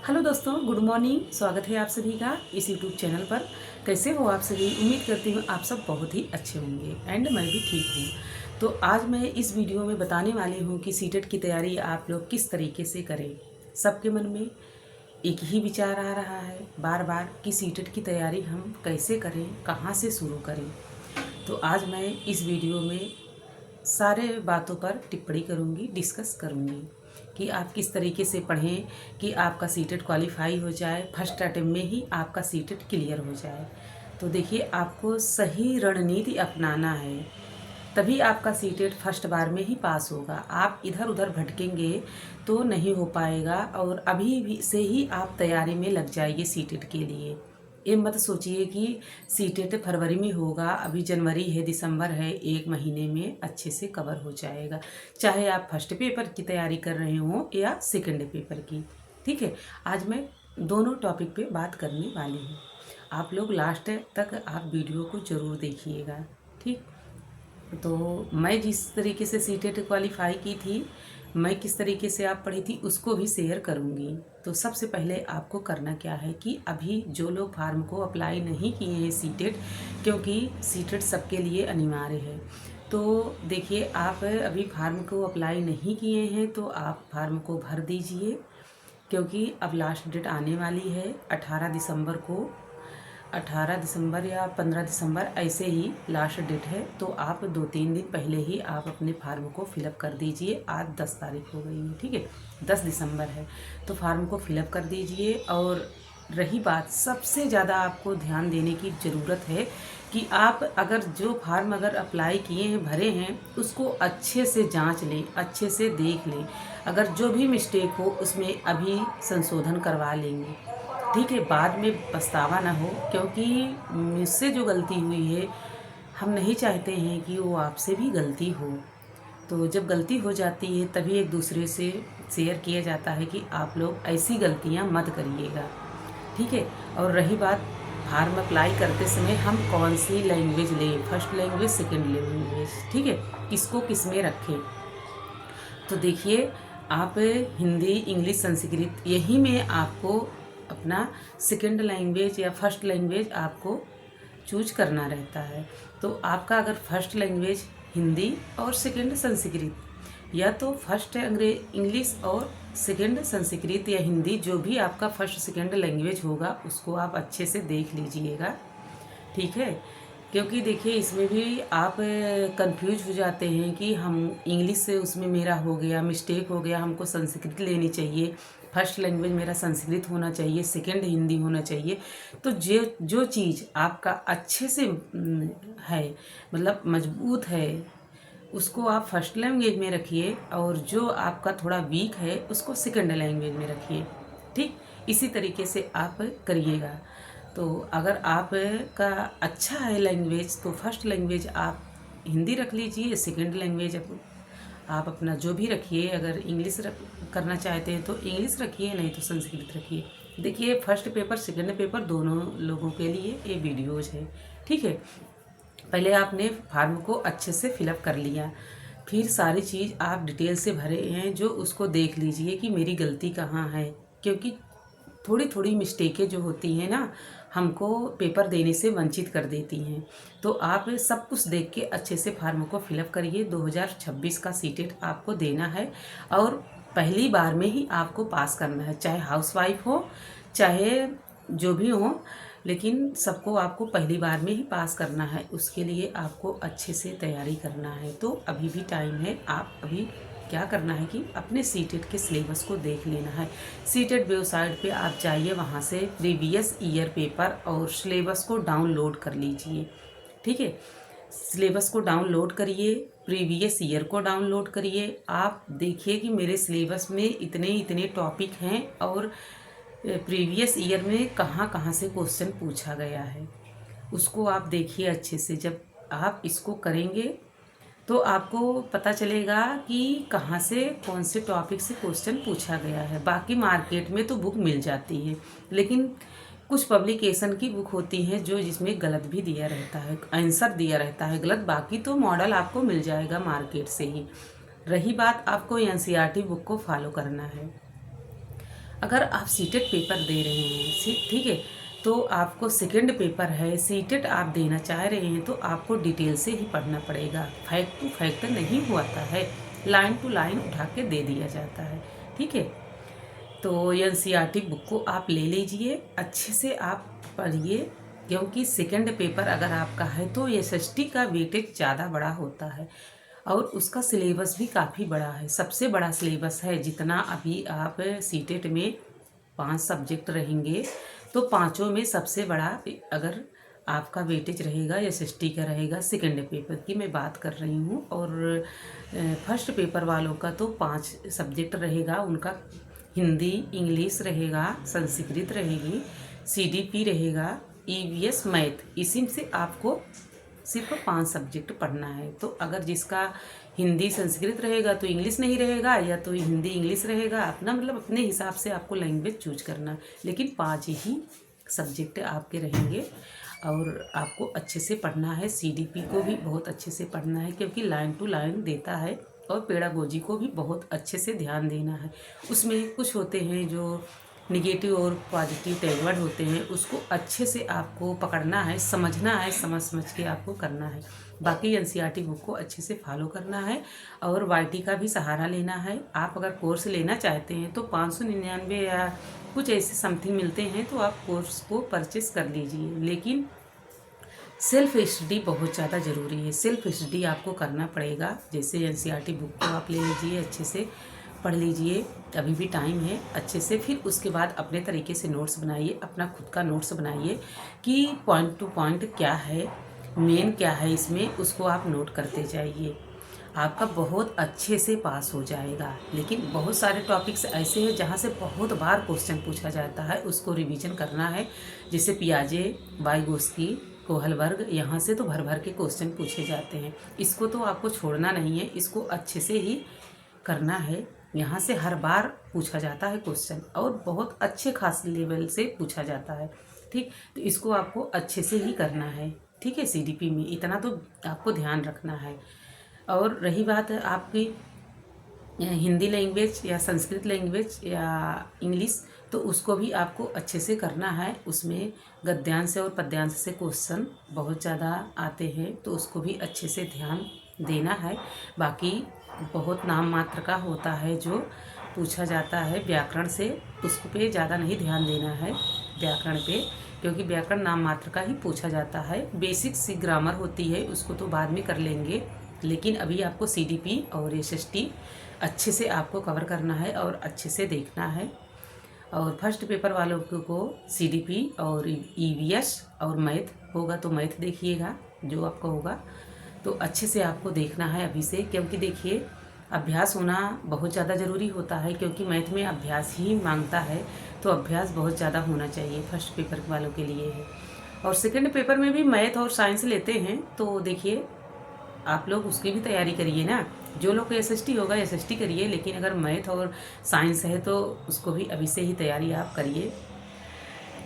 Hello दोस्तों, good morning. स्वागत है आप सभी का इस यूट्यूब चैनल पर। कैसे हो आप सभी? उम्मीद करती हूँ आप सब बहुत ही अच्छे होंगे एंड मैं भी ठीक हूँ। तो आज मैं इस वीडियो में बताने वाली हूँ कि सीटेट की तैयारी आप लोग किस तरीके से करें। सबके मन में एक ही विचार आ रहा है बार बार कि सीटेट की तैयारी हम कैसे करें, कहाँ से शुरू करें। तो आज मैं इस वीडियो में सारे बातों पर टिप्पणी करूँगी, डिस्कस करूँगी कि आप किस तरीके से पढ़ें कि आपका सीटेट क्वालिफाई हो जाए, फर्स्ट अटेम्प्ट में ही आपका सीटेट क्लियर हो जाए। तो देखिए, आपको सही रणनीति अपनाना है, तभी आपका सीटेट फर्स्ट बार में ही पास होगा। आप इधर उधर भटकेंगे तो नहीं हो पाएगा और अभी भी से ही आप तैयारी में लग जाइए सीटेट के लिए। ये मत सोचिए कि सीटेट फरवरी में होगा, अभी जनवरी है, दिसंबर है, एक महीने में अच्छे से कवर हो जाएगा, चाहे आप फर्स्ट पेपर की तैयारी कर रहे हो या सेकंड पेपर की। ठीक है, आज मैं दोनों टॉपिक पे बात करने वाली हूँ। आप लोग लास्ट तक आप वीडियो को ज़रूर देखिएगा। ठीक, तो मैं जिस तरीके से सीटेट क्वालिफाई की थी, मैं किस तरीके से आप पढ़ी थी, उसको भी शेयर करूंगी। तो सबसे पहले आपको करना क्या है कि अभी जो लोग फार्म को अप्लाई नहीं किए हैं सीटेट, क्योंकि सीटेट सबके लिए अनिवार्य है, तो देखिए, आप अभी फार्म को अप्लाई नहीं किए हैं तो आप फार्म को भर दीजिए, क्योंकि अब लास्ट डेट आने वाली है 18 दिसंबर को। 18 दिसंबर या 15 दिसंबर ऐसे ही लास्ट डेट है। तो आप 2-3 दिन पहले ही आप अपने फार्म को फिलअप कर दीजिए। आज 10 तारीख हो गई है, ठीक है, 10 दिसंबर है, तो फार्म को फिलअप कर दीजिए। और रही बात, सबसे ज़्यादा आपको ध्यान देने की ज़रूरत है कि आप अगर जो फार्म अगर अप्लाई किए हैं, भरे हैं, उसको अच्छे से जांच लें, अच्छे से देख लें। अगर जो भी मिस्टेक हो उसमें अभी संशोधन करवा लेंगे, ठीक है, बाद में पछतावा ना हो, क्योंकि मुझसे जो गलती हुई है, हम नहीं चाहते हैं कि वो आपसे भी गलती हो। तो जब गलती हो जाती है तभी एक दूसरे से शेयर किया जाता है कि आप लोग ऐसी गलतियां मत करिएगा, ठीक है। और रही बात, फार्म अप्लाई करते समय हम कौन सी लैंग्वेज लें, फर्स्ट लैंग्वेज, सेकेंड लैंग्वेज, ठीक है, किसको किस में रखें। तो देखिए, आप हिंदी, इंग्लिश, संस्कृत, यही में आपको अपना सेकंड लैंग्वेज या फर्स्ट लैंग्वेज आपको चूज करना रहता है। तो आपका अगर फर्स्ट लैंग्वेज हिंदी और सेकंड संस्कृत, या तो फर्स्ट इंग्लिश और सेकंड संस्कृत या हिंदी, जो भी आपका फर्स्ट सेकंड लैंग्वेज होगा उसको आप अच्छे से देख लीजिएगा, ठीक है। क्योंकि देखिए, इसमें भी आप कंफ्यूज हो जाते हैं कि हम इंग्लिश से उसमें मेरा हो गया, मिस्टेक हो गया, हमको संस्कृत लेनी चाहिए, फर्स्ट लैंग्वेज मेरा संस्कृत होना चाहिए, सेकंड हिंदी होना चाहिए। तो जो जो चीज़ आपका अच्छे से है, मतलब मजबूत है, उसको आप फर्स्ट लैंग्वेज में रखिए, और जो आपका थोड़ा वीक है उसको सेकंड लैंग्वेज में रखिए, ठीक। इसी तरीके से आप करिएगा। तो अगर आप का अच्छा है लैंग्वेज, तो फर्स्ट लैंग्वेज आप हिंदी रख लीजिए, सेकंड लैंग्वेज आप अपना जो भी रखिए। अगर इंग्लिश करना चाहते हैं तो इंग्लिश रखिए, नहीं तो संस्कृत रखिए। देखिए, फर्स्ट पेपर सेकंड पेपर दोनों लोगों के लिए ये वीडियोज है, ठीक है। पहले आपने फार्म को अच्छे से फिलअप कर लिया, फिर सारी चीज़ आप डिटेल से भरे हैं जो, उसको देख लीजिए कि मेरी गलती कहाँ है, क्योंकि थोड़ी थोड़ी मिस्टेकें जो होती हैं ना, हमको पेपर देने से वंचित कर देती हैं। तो आप सब कुछ देख के अच्छे से फार्म को फिलअप करिए। 2026 का सीटेट आपको देना है, और पहली बार में ही आपको पास करना है, चाहे हाउसवाइफ हो, चाहे जो भी हो, लेकिन सबको आपको पहली बार में ही पास करना है। उसके लिए आपको अच्छे से तैयारी करना है। तो अभी भी टाइम है, आप अभी क्या करना है कि अपने सीटेट के सिलेबस को देख लेना है। सीटेट वेबसाइट पे आप जाइए, वहाँ से प्रीवियस ईयर पेपर और सिलेबस को डाउनलोड कर लीजिए, ठीक है। सिलेबस को डाउनलोड करिए, प्रीवियस ईयर को डाउनलोड करिए। आप देखिए कि मेरे सिलेबस में इतने इतने टॉपिक हैं, और प्रीवियस ईयर में कहाँ कहाँ से क्वेश्चन पूछा गया है, उसको आप देखिए अच्छे से। जब आप इसको करेंगे तो आपको पता चलेगा कि कहाँ से, कौन से टॉपिक से क्वेश्चन पूछा गया है। बाकी मार्केट में तो बुक मिल जाती है, लेकिन कुछ पब्लिकेशन की बुक होती है जो, जिसमें गलत भी दिया रहता है, आंसर दिया रहता है गलत, बाकी तो मॉडल आपको मिल जाएगा मार्केट से ही। रही बात, आपको एनसीईआरटी बुक को फॉलो करना है। अगर आप सीटेट पेपर दे रहे हैं, ठीक है, तो आपको सेकंड पेपर है, सीटेट आप देना चाह रहे हैं, तो आपको डिटेल से ही पढ़ना पड़ेगा। फैक्ट टू फैक्ट नहीं हुआता है, लाइन टू लाइन उठा के दे दिया जाता है, ठीक है। तो एनसीईआरटी बुक को आप ले लीजिए, अच्छे से आप पढ़िए, क्योंकि सेकंड पेपर अगर आपका है तो एसएसटी का वेटेज ज़्यादा बड़ा होता है और उसका सिलेबस भी काफ़ी बड़ा है, सबसे बड़ा सिलेबस है। जितना अभी आप सीटेट में 5 सब्जेक्ट रहेंगे तो पाँचों में सबसे बड़ा अगर आपका वेटेज रहेगा एसएसटी का रहेगा। सेकंड पेपर की मैं बात कर रही हूँ, और फर्स्ट पेपर वालों का तो 5 सब्जेक्ट रहेगा। उनका हिंदी, इंग्लिश रहेगा, संस्कृत रहेगी, सीडीपी रहेगा, ईवीएस, मैथ। इसी से आपको सिर्फ 5 सब्जेक्ट पढ़ना है। तो अगर जिसका हिंदी संस्कृत रहेगा तो इंग्लिश नहीं रहेगा, या तो हिंदी इंग्लिश रहेगा, अपना मतलब अपने हिसाब से आपको लैंग्वेज चूज करना, लेकिन 5 ही सब्जेक्ट आपके रहेंगे और आपको अच्छे से पढ़ना है। सीडीपी को भी बहुत अच्छे से पढ़ना है, क्योंकि लाइन टू लाइन देता है, और पेडागोजी को भी बहुत अच्छे से ध्यान देना है। उसमें कुछ होते हैं जो निगेटिव और पॉजिटिव टैगवर्ड होते हैं, उसको अच्छे से आपको पकड़ना है, समझना है, समझ के आपको करना है। बाकी एनसीईआरटी बुक को अच्छे से फॉलो करना है और वाईटी का भी सहारा लेना है। आप अगर कोर्स लेना चाहते हैं तो 599 या कुछ ऐसे समथिंग मिलते हैं, तो आप कोर्स को परचेस कर लीजिए। लेकिन सेल्फ स्टडी बहुत ज़्यादा ज़रूरी है, सेल्फ स्टडी आपको करना पड़ेगा। जैसे एनसीईआरटी बुक को आप ले लीजिए, अच्छे से पढ़ लीजिए, अभी भी टाइम है, अच्छे से। फिर उसके बाद अपने तरीके से नोट्स बनाइए, अपना खुद का नोट्स बनाइए कि पॉइंट टू पॉइंट क्या है, मेन क्या है इसमें, उसको आप नोट करते जाइए। आपका बहुत अच्छे से पास हो जाएगा। लेकिन बहुत सारे टॉपिक्स ऐसे हैं जहाँ से बहुत बार क्वेश्चन पूछा जाता है, उसको रिवीजन करना है। जैसे पियाजे, वाइगोस्की, कोहलबर्ग, यहाँ से तो भर भर के क्वेश्चन पूछे जाते हैं। इसको तो आपको छोड़ना नहीं है, इसको अच्छे से ही करना है। यहाँ से हर बार पूछा जाता है क्वेश्चन, और बहुत अच्छे खास लेवल से पूछा जाता है, ठीक। तो इसको आपको अच्छे से ही करना है, ठीक है। सीडीपी में इतना तो आपको ध्यान रखना है। और रही बात आपकी हिंदी लैंग्वेज या संस्कृत लैंग्वेज या इंग्लिश, तो उसको भी आपको अच्छे से करना है। उसमें गद्यांश और पद्यांश से क्वेश्चन बहुत ज़्यादा आते हैं, तो उसको भी अच्छे से ध्यान देना है। बाकी बहुत नाम मात्र का होता है जो पूछा जाता है व्याकरण से, उसको पे ज़्यादा नहीं ध्यान देना है व्याकरण पे, क्योंकि व्याकरण नाम मात्र का ही पूछा जाता है। बेसिक सी ग्रामर होती है, उसको तो बाद में कर लेंगे। लेकिन अभी आपको सीडीपी और एसएसटी अच्छे से आपको कवर करना है और अच्छे से देखना है। और फर्स्ट पेपर वालों को सीडीपी और ईवीएस और मैथ होगा, तो मैथ देखिएगा जो आपका होगा, तो अच्छे से आपको देखना है अभी से। क्योंकि देखिए, अभ्यास होना बहुत ज़्यादा ज़रूरी होता है, क्योंकि मैथ में अभ्यास ही मांगता है, तो अभ्यास बहुत ज़्यादा होना चाहिए फर्स्ट पेपर वालों के लिए है। और सेकंड पेपर में भी मैथ और साइंस लेते हैं, तो देखिए आप लोग उसकी भी तैयारी करिए ना। जो लोग को एसएसटी होगा एसएसटी करिए, लेकिन अगर मैथ और साइंस है तो उसको भी अभी से ही तैयारी आप करिए,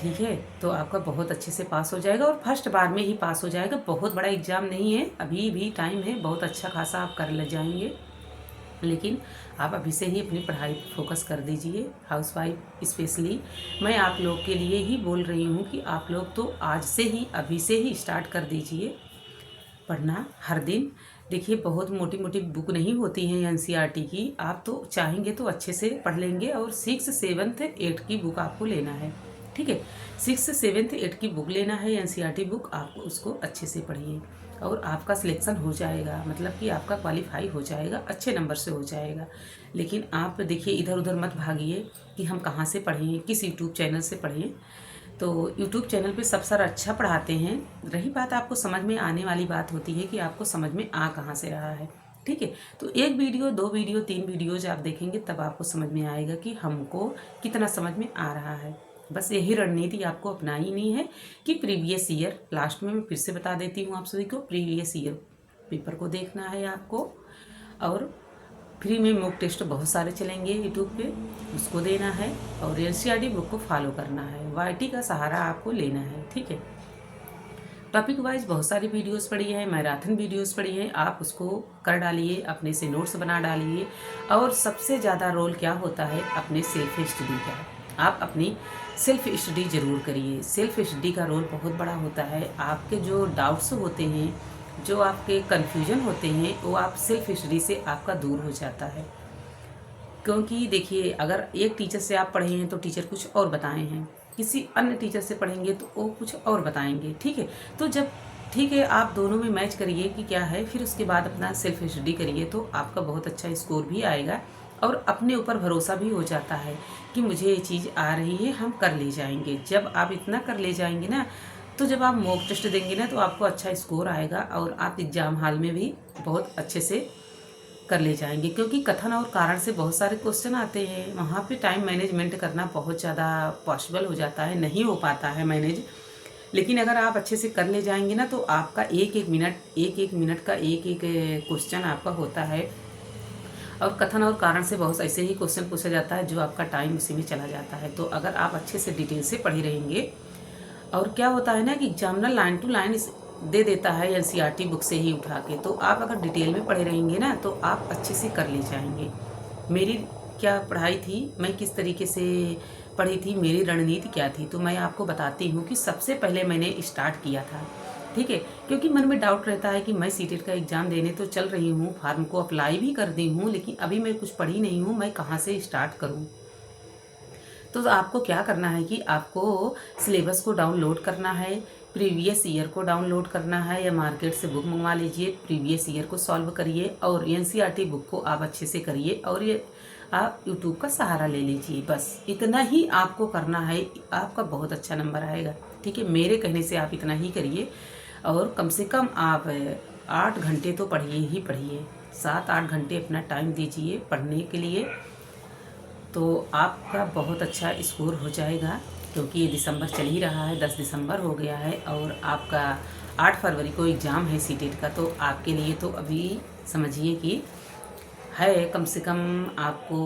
ठीक है। तो आपका बहुत अच्छे से पास हो जाएगा, और फर्स्ट बार में ही पास हो जाएगा। बहुत बड़ा एग्ज़ाम नहीं है, अभी भी टाइम है, बहुत अच्छा खासा आप कर ले जाएंगे। लेकिन आप अभी से ही अपनी पढ़ाई पर फोकस कर दीजिए। हाउसवाइफ स्पेशली मैं आप लोग के लिए ही बोल रही हूँ कि आप लोग तो आज से ही, अभी से ही स्टार्ट कर दीजिए पढ़ना हर दिन। देखिए, बहुत मोटी मोटी बुक नहीं होती हैं एनसीईआरटी की, आप तो चाहेंगे तो अच्छे से पढ़ लेंगे। और 6, 7, 8 की बुक आपको लेना है, ठीक है। 6, 7, 8 की बुक लेना है एनसीईआरटी बुक, आप उसको अच्छे से पढ़िए और आपका सिलेक्शन हो जाएगा, मतलब कि आपका क्वालिफाई हो जाएगा, अच्छे नंबर से हो जाएगा। लेकिन आप देखिए, इधर उधर मत भागिए कि हम कहाँ से पढ़ें, किस यूट्यूब चैनल से पढ़ें। तो यूट्यूब चैनल पे सब सर अच्छा पढ़ाते हैं। रही बात आपको समझ में आने वाली बात होती है कि आपको समझ में आ कहाँ से रहा है, ठीक है। तो 1 वीडियो, 2 वीडियो, 3 वीडियोज आप देखेंगे, तब आपको समझ में आएगा कि हमको कितना समझ में आ रहा है। बस यही रणनीति आपको अपनानी नहीं है कि प्रीवियस ईयर, लास्ट में मैं फिर से बता देती हूँ आप सभी को, प्रीवियस ईयर पेपर को देखना है आपको। और फ्री में मॉक टेस्ट बहुत सारे चलेंगे यूट्यूब पे, उसको देना है। और एनसीईआरटी बुक को फॉलो करना है, वाईटी का सहारा आपको लेना है, ठीक है। टॉपिक वाइज बहुत सारी वीडियोस पड़ी है, मैराथन वीडियोस पड़ी है, आप उसको कर डालिए, अपने से नोट्स बना डालिए। और सबसे ज़्यादा रोल क्या होता है अपने सेल्फ स्टडी का। आप अपनी सेल्फ स्टडी ज़रूर करिए। सेल्फ स्टडी का रोल बहुत बड़ा होता है। आपके जो डाउट्स होते हैं, जो आपके कन्फ्यूजन होते हैं, वो आप सेल्फ स्टडी से आपका दूर हो जाता है। क्योंकि देखिए, अगर एक टीचर से आप पढ़े हैं तो टीचर कुछ और बताए हैं, किसी अन्य टीचर से पढ़ेंगे तो वो कुछ और बताएंगे। ठीक है, तो जब ठीक है आप दोनों में मैच करिए कि क्या है, फिर उसके बाद अपना सेल्फ स्टडी करिए तो आपका बहुत अच्छा स्कोर भी आएगा और अपने ऊपर भरोसा भी हो जाता है कि मुझे ये चीज़ आ रही है, हम कर ले जाएंगे। जब आप इतना कर ले जाएंगे ना, तो जब आप मॉक टेस्ट देंगे ना तो आपको अच्छा स्कोर आएगा और आप एग्ज़ाम हॉल में भी बहुत अच्छे से कर ले जाएंगे। क्योंकि कथन और कारण से बहुत सारे क्वेश्चन आते हैं, वहाँ पे टाइम मैनेजमेंट करना बहुत ज़्यादा पॉसिबल हो जाता है, नहीं हो पाता है मैनेज। लेकिन अगर आप अच्छे से कर ले जाएंगे ना तो आपका एक एक मिनट का एक एक क्वेश्चन आपका होता है। और कथन और कारण से बहुत ऐसे ही क्वेश्चन पूछा जाता है जो आपका टाइम उसी में चला जाता है। तो अगर आप अच्छे से डिटेल से पढ़े रहेंगे, और क्या होता है ना कि एग्जामिनर लाइन टू लाइन दे देता है एनसीईआरटी बुक से ही उठा के, तो आप अगर डिटेल में पढ़े रहेंगे ना तो आप अच्छे से कर ले जाएंगे। मेरी क्या पढ़ाई थी, मैं किस तरीके से पढ़ी थी, मेरी रणनीति क्या थी, तो मैं आपको बताती हूँ कि सबसे पहले मैंने स्टार्ट किया था। ठीक है, क्योंकि मन में डाउट रहता है कि मैं सीटेट का एग्ज़ाम देने तो चल रही हूँ, फार्म को अप्लाई भी कर दी हूँ, लेकिन अभी मैं कुछ पढ़ी नहीं हूँ, मैं कहाँ से स्टार्ट करूँ। तो आपको क्या करना है कि आपको सिलेबस को डाउनलोड करना है, प्रीवियस ईयर को डाउनलोड करना है या मार्केट से बुक मंगवा लीजिए, प्रीवियस ईयर को सॉल्व करिए और एनसीईआरटी बुक को आप अच्छे से करिए और ये आप यूट्यूब का सहारा ले लीजिए। बस इतना ही आपको करना है, आपका बहुत अच्छा नंबर आएगा। ठीक है, मेरे कहने से आप इतना ही करिए और कम से कम आप 8 घंटे तो पढ़िए ही पढ़िए, 7-8 घंटे अपना टाइम दीजिए पढ़ने के लिए, तो आपका बहुत अच्छा स्कोर हो जाएगा। क्योंकि ये दिसंबर चल ही रहा है, 10 दिसंबर हो गया है और आपका 8 फरवरी को एग्ज़ाम है सीटेट का। तो आपके लिए तो अभी समझिए कि है कम से कम आपको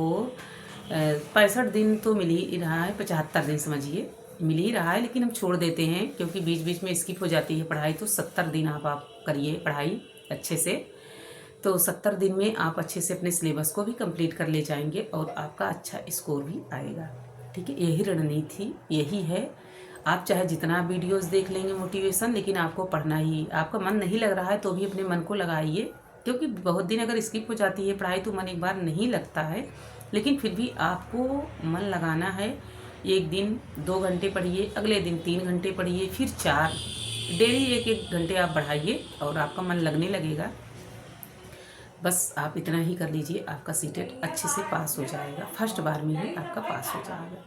65 दिन तो मिल ही रहा है, 75 दिन समझिए मिल ही रहा है। लेकिन हम छोड़ देते हैं क्योंकि बीच बीच में स्किप हो जाती है पढ़ाई, तो 70 दिन आप करिए पढ़ाई अच्छे से। तो 70 दिन में आप अच्छे से अपने सिलेबस को भी कंप्लीट कर ले जाएंगे और आपका अच्छा स्कोर भी आएगा। ठीक है, यही रणनीति यही है। आप चाहे जितना वीडियोस देख लेंगे मोटिवेशन, लेकिन आपको पढ़ना ही, आपका मन नहीं लग रहा है तो भी अपने मन को लगाइए। क्योंकि बहुत दिन अगर स्किप हो जाती है पढ़ाई तो मन एक बार नहीं लगता है, लेकिन फिर भी आपको मन लगाना है। एक दिन 2 घंटे पढ़िए, अगले दिन 3 घंटे पढ़िए, फिर 4, डेली 1-1 घंटे आप बढ़ाइए और आपका मन लगने लगेगा। बस आप इतना ही कर लीजिए, आपका सीटेट अच्छे से पास हो जाएगा, फर्स्ट बार में ही आपका पास हो जाएगा।